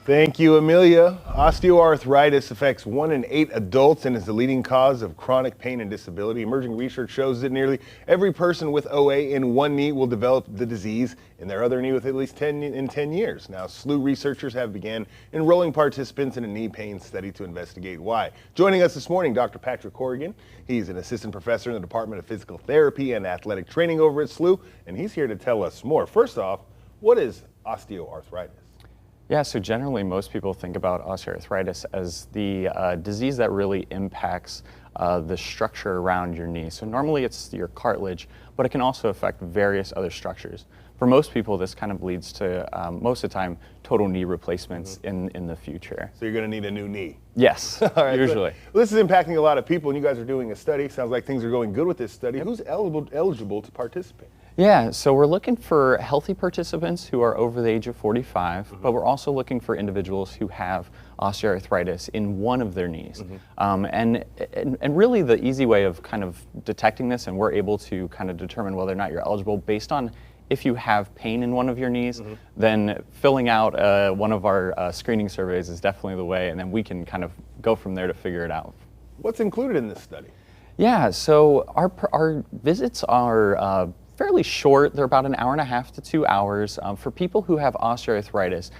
Thank you, Amelia. Osteoarthritis affects 1 in 8 adults and is the leading cause of chronic pain and disability. Emerging research shows that nearly every person with OA in one knee will develop the disease in their other knee within at least 10 years. Now, SLU researchers have began enrolling participants in a knee pain study to investigate why. Joining us this morning, Dr. Patrick Corrigan. He's an assistant professor in the Department of Physical Therapy and Athletic Training over at SLU, and he's here to tell us more. First off, what is osteoarthritis? Yeah, so generally most people think about osteoarthritis as the disease that really impacts the structure around your knee. So normally it's your cartilage, but it can also affect various other structures. For most people, this kind of leads to, most of the time, total knee replacements in the future. So you're going to need a new knee? Yes, All right, usually. So this is impacting a lot of people, and you guys are doing a study. Sounds like things are going good with this study. Yep. Who's eligible to participate? Yeah, so we're looking for healthy participants who are over the age of 45, but we're also looking for individuals who have osteoarthritis in one of their knees. And really the easy way of kind of detecting this, and we're able to kind of determine whether or not you're eligible based on if you have pain in one of your knees, then filling out one of our screening surveys is definitely the way, and then we can kind of go from there to figure it out. What's included in this study? Yeah, so our visits are fairly short. They're about an hour and a half to 2 hours. For people who have osteoarthritis,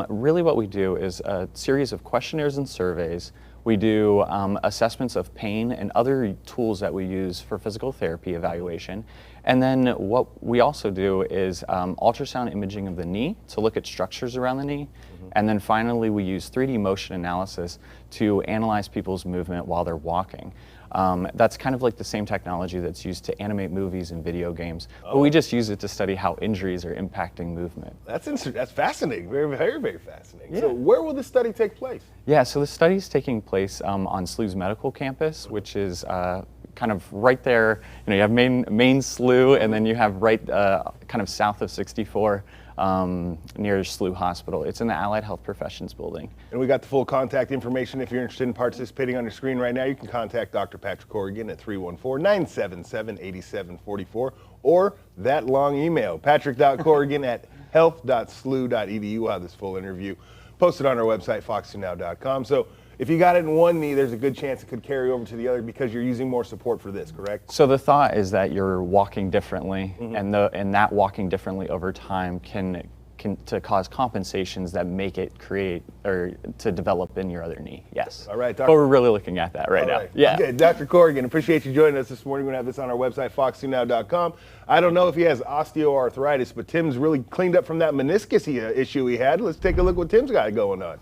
really what we do is a series of questionnaires and surveys. We do assessments of pain and other tools that we use for physical therapy evaluation. And then what we also do is ultrasound imaging of the knee to look at structures around the knee. And then finally, we use 3D motion analysis to analyze people's movement while they're walking. That's kind of like the same technology that's used to animate movies and video games, but we just use it to study how injuries are impacting movement. That's fascinating, very fascinating. Yeah. So where will this study take place? Yeah, so the study is taking place on SLU's medical campus, which is kind of right there. You know, you have main SLU, and then you have right kind of south of 64. Near SLU Hospital. It's in the Allied Health Professions building. And we got the full contact information. If you're interested in participating on your screen right now, you can contact Dr. Patrick Corrigan at 314-977-8744 or that long email, patrick.corrigan at health.slu.edu. We'll have this full interview posted on our website, fox2now.com. So if you got it in one knee, there's a good chance it could carry over to the other because you're using more support for this, correct? So the thought is that you're walking differently, and that walking differently over time can to cause compensations that make it create or to develop in your other knee. Yes. All right, Dr. But we're really looking at that right now. Yeah. Okay, Dr. Corrigan, appreciate you joining us this morning. We're going to have this on our website, fox2now.com. I don't know if he has osteoarthritis, but Tim's really cleaned up from that meniscus issue he had. Let's take a look what Tim's got going on.